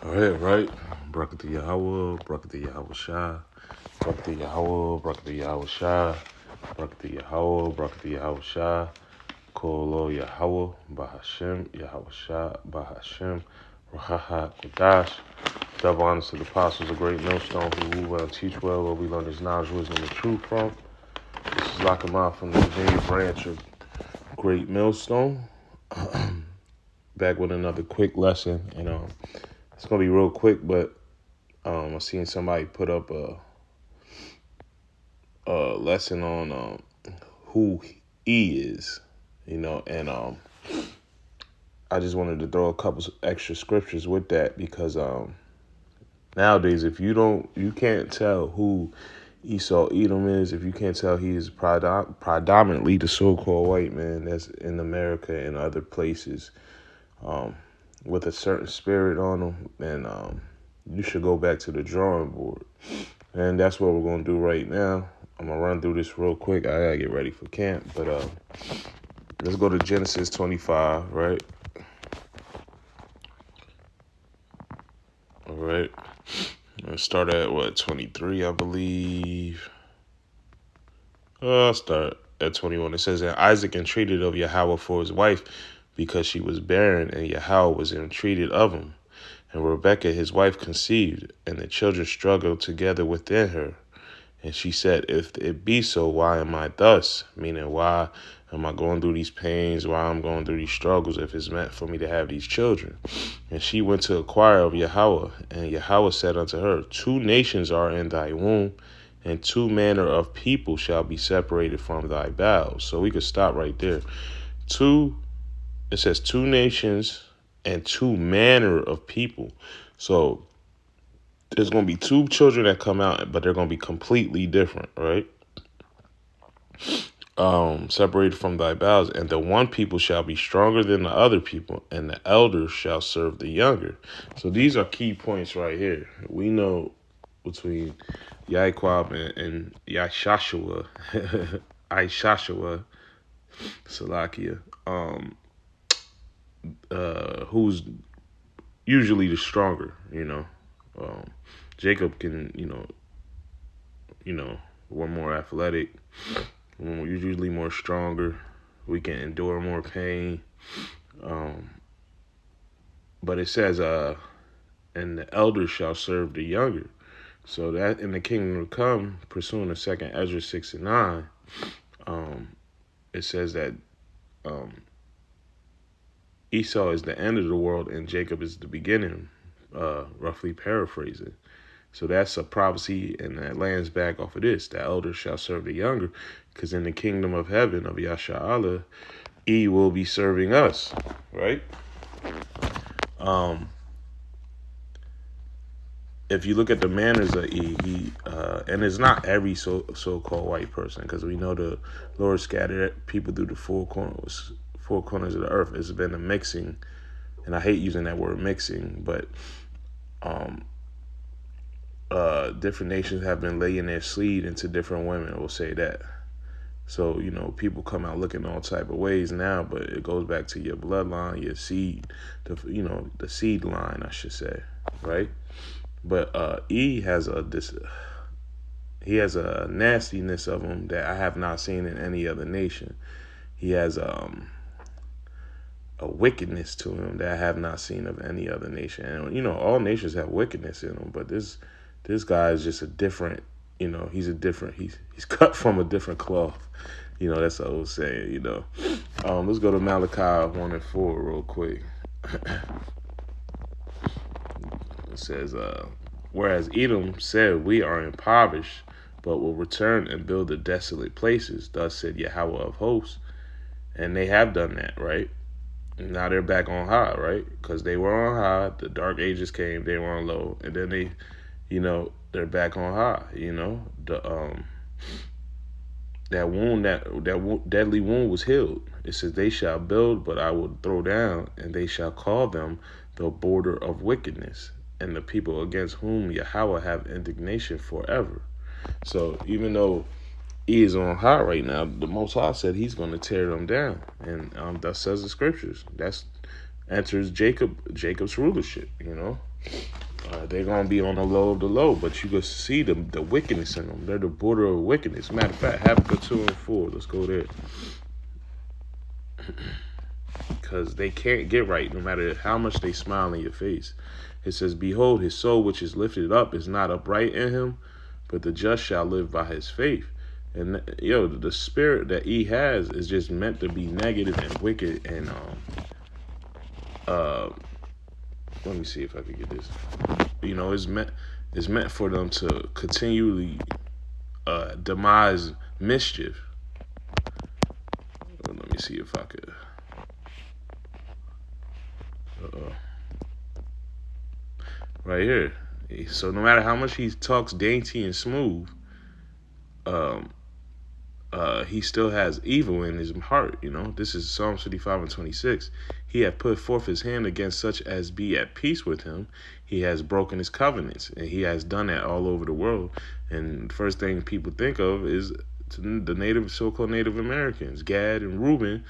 Right. Brakata Yahweh, Brakata Yahweh Shah, Brakata Yahweh, Brakata Yahweh Shah, Brakata Yahweh, Brakata Yahweh Shah, Kolo Yahweh, Bahashem, Yahweh Shah, Bahashem, Rahaha Kodash. Double honors to the apostles, a great millstone who rule well, teach well, where we learn his knowledge, wisdom, and truth from. This is Lakamah from the Virginia branch of Great Millstone. Back with another quick lesson, and it's gonna be real quick, but I seen somebody put up a lesson on who he is, and I just wanted to throw a couple extra scriptures with that because nowadays, if you can't tell who Esau Edom is, if you can't tell he is predominantly the so-called white man that's in America and other places, with a certain spirit on them, then you should go back to the drawing board. And that's what we're going to do right now. I'm going to run through this real quick. I got to get ready for camp. But let's go to Genesis 25, right? All right. Let's start at, 23, I believe. I'll start at 21. It says that Isaac entreated of Yahweh for his wife because she was barren, and Yahweh was entreated of him. And Rebekah, his wife, conceived, and the children struggled together within her. And she said, if it be so, why am I thus? Meaning, why am I going through these pains? Why I'm going through these struggles if it's meant for me to have these children? And she went to inquire of Yahweh. And Yahweh said unto her, 2 nations are in thy womb, and 2 manner of people shall be separated from thy bowels. So we could stop right there. It says 2 nations and 2 manner of people. So there's going to be 2 children that come out, but they're going to be completely different, right? Separated from thy bowels, and the one people shall be stronger than the other people, and the elder shall serve the younger. So these are key points right here. We know between Yaquab and Yashashua, Ishashua, Salakia, who's usually the stronger, Jacob can, we're more athletic. We're usually more stronger. We can endure more pain. But it says, and the elder shall serve the younger. So that in the kingdom to come, pursuing the 2nd Ezra 6 and 9, it says that Esau is the end of the world and Jacob is the beginning, roughly paraphrasing. So that's a prophecy, and that lands back off of this. The elder shall serve the younger, because in the kingdom of heaven of Yasha'Allah, he will be serving us, right? If you look at the manners of and it's not every so-called white person, because we know the Lord scattered people through the 4 corners of the earth. It's been a mixing, and I hate using that word mixing, but different nations have been laying their seed into different women, we'll say that. So, people come out looking all type of ways now, but it goes back to your bloodline, your seed, the seed line, I should say, right? But he has a nastiness of him that I have not seen in any other nation. He has a wickedness to him that I have not seen of any other nation. And all nations have wickedness in them, but this guy is just a different. He's cut from a different cloth. That's the old saying. Let's go to Malachi 1 and 4 real quick. It says, whereas Edom said, we are impoverished, but will return and build the desolate places. Thus said Yahweh of hosts. And they have done that, right? And now they're back on high, right? Because they were on high. The dark ages came. They were on low. And then they're back on high. That wound, that deadly wound was healed. It says, they shall build, but I will throw down, and they shall call them the border of wickedness, and the people against whom Yahweh have indignation forever. So even though he is on high right now, the Most High said he's going to tear them down, and thus says the scriptures. That's enters Jacob's rulership. They're gonna be on the low of the low, but you can see the wickedness in them. They're the border of wickedness. Matter of fact, Habakkuk 2:4. Let's go there, because they can't get right no matter how much they smile in your face. It says, "Behold, his soul which is lifted up is not upright in him, but the just shall live by his faith." And the spirit that he has is just meant to be negative and wicked. And uh, let me see if I can get this. It's meant for them to continually demise mischief. Let me see if I could. Right here. So no matter how much he talks dainty and smooth, um, he still has evil in his heart. This is Psalms 55:26. He hath put forth his hand against such as be at peace with him. He has broken his covenants, and he has done that all over the world. And the first thing people think of is the so-called Native Americans, Gad and Reuben.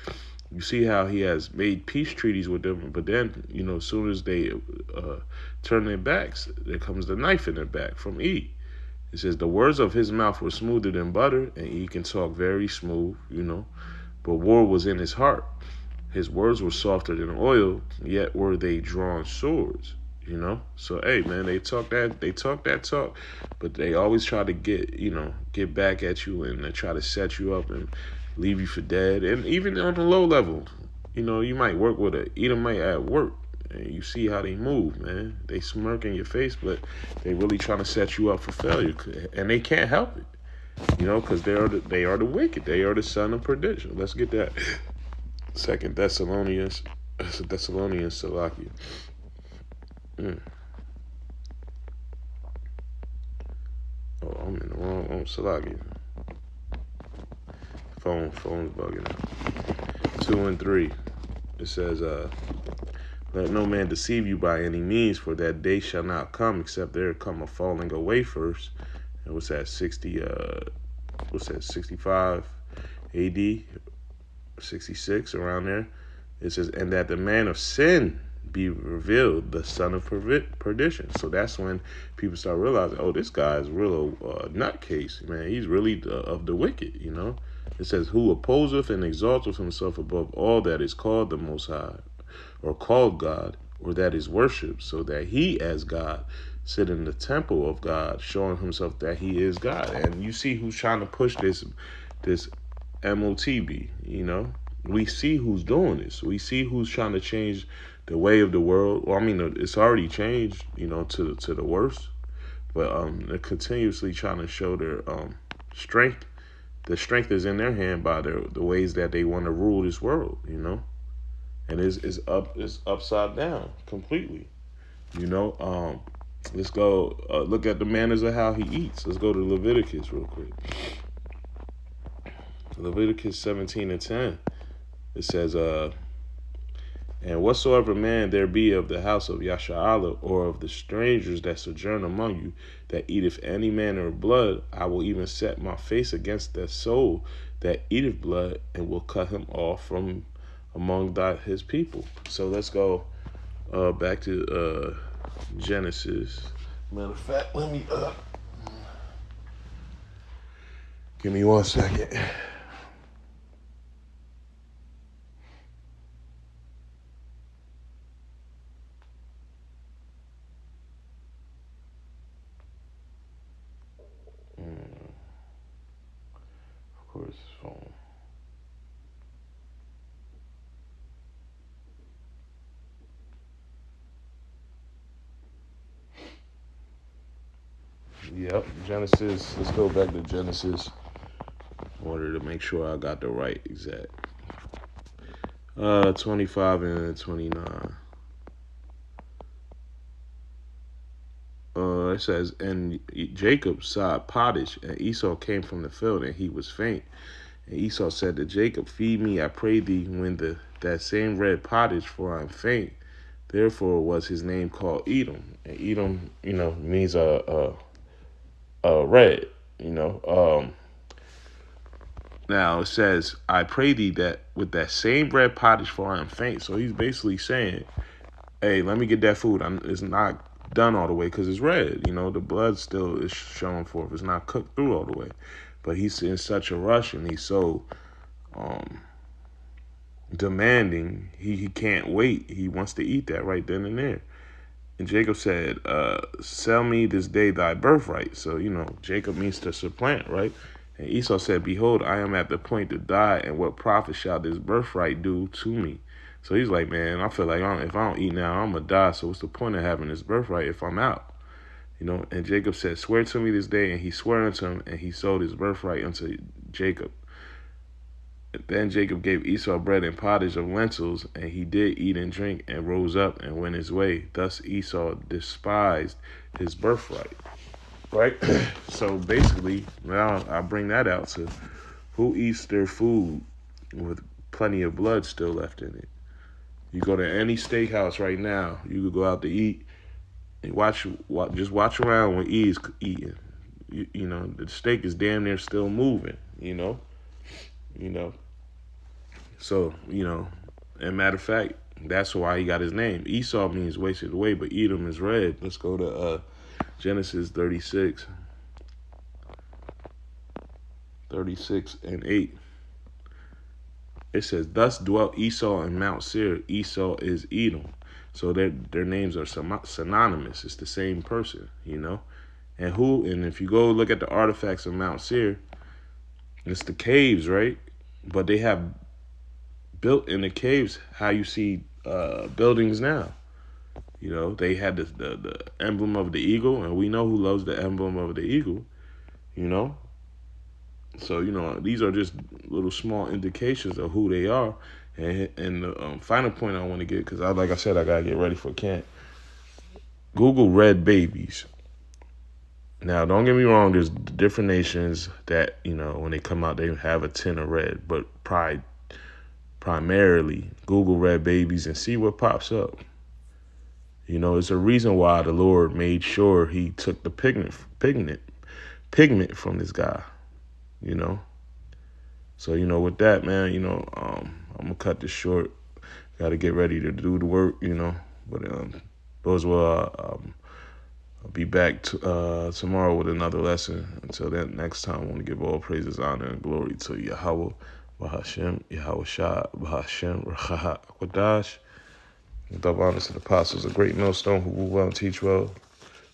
You see how he has made peace treaties with them, but then, as soon as they turn their backs, there comes the knife in their back from E. It says, the words of his mouth were smoother than butter, and he can talk very smooth, but war was in his heart. His words were softer than oil, yet were they drawn swords, So, hey, man, they talk that talk, but they always try to get back at you, and they try to set you up and leave you for dead. And even on the low level, you might work with a Edomite at work, and you see how they move, man. They smirk in your face, but they really trying to set you up for failure, and they can't help it, because they are the wicked. They are the son of perdition. Let's get that. Second Thessalonians, Salakia. Oh, I'm in the wrong Salakia. Phone's bugging out. 2 and 3. It says, let no man deceive you by any means, for that day shall not come except there come a falling away first. And what's that, 65 AD, 66, around there. It says, and that the man of sin be revealed, the son of perdition. So that's when people start realizing, oh, this guy is real nutcase, man. He's really of the wicked, It says, who opposeth and exalteth himself above all that is called the Most High, or called God, or that is worshipped, so that he as God sit in the temple of God, showing himself that he is God. And you see who's trying to push this MOTB, We see who's doing this. We see who's trying to change the way of the world. Well, I mean, it's already changed, to the worst. But they're continuously trying to show their strength. The strength is in their hand by the ways that they want to rule this world, And it's upside down completely, Let's go look at the manners of how he eats. Let's go to Leviticus real quick. Leviticus 17:10. It says, and whatsoever man there be of the house of Yasha'Allah, or of the strangers that sojourn among you, that eateth any manner of blood, I will even set my face against that soul that eateth blood, and will cut him off from among his people. So let's go back to Genesis. Matter of fact, let me give me 1 second. Of course, phone. Yep, Genesis. Let's go back to Genesis in order to make sure I got the right exact. 25 and 29. It says, and Jacob sowed pottage, and Esau came from the field, and he was faint. And Esau said to Jacob, feed me, I pray thee, when that same red pottage, for I am faint. Therefore was his name called Edom. And Edom, means red, Now it says, I pray thee that with that same red pottage, for I am faint. So he's basically saying, hey, let me get that food. It's not done all the way because it's red. You know, the blood still is showing forth. It's not cooked through all the way. But he's in such a rush and he's so demanding. He can't wait. He wants to eat that right then and there. And Jacob said, sell me this day thy birthright. So, you know, Jacob means to supplant, right? And Esau said, behold, I am at the point to die, and what profit shall this birthright do to me? So he's like, man, I feel like if I don't eat now, I'm going to die. So what's the point of having this birthright if I'm out? You know, and Jacob said, swear to me this day. And he swore unto him, and he sold his birthright unto Jacob. Then Jacob gave Esau bread and pottage of lentils, and he did eat and drink, and rose up and went his way. Thus Esau despised his birthright. Right? So basically, now I bring that out to who eats their food with plenty of blood still left in it. You go to any steakhouse right now, you could go out to eat and just watch around when E's eating. You know, the steak is damn near still moving, you know. So, you know, and matter of fact, that's why he got his name. Esau means wasted away, but Edom is red. Let's go to Genesis 36 and 8. It says, thus dwelt Esau in Mount Seir. Esau is Edom. So their names are synonymous. It's the same person, you know. And if you go look at the artifacts of Mount Seir, it's the caves, right? But they have built in the caves how you see buildings now. You know, they had the emblem of the eagle, and we know who loves the emblem of the eagle, you know. So, you know, these are just little small indications of who they are. And the final point I want to get, because like I said, I got to get ready for camp. Google red babies. Now, don't get me wrong, there's different nations that, you know, when they come out, they have a tin of red. But primarily, Google red babies and see what pops up. You know, it's a reason why the Lord made sure he took the pigment from this guy, you know. So, you know, with that, man, you know, I'm going to cut this short. Got to get ready to do the work, you know. But those will I'll be back tomorrow with another lesson. Until then, next time, I want to give all praises, honor, and glory to Yahweh, Bahashem, Yahweh Shah, Bahashem, Rachaha, Akwadash. Double honors to the apostles, a great millstone who rule well and teach well,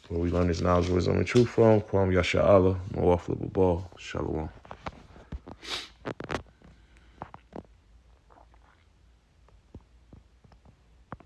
where we learn his knowledge, wisdom, and truth from. Kwam Yasha Allah, Mawaf Ball, Shalom.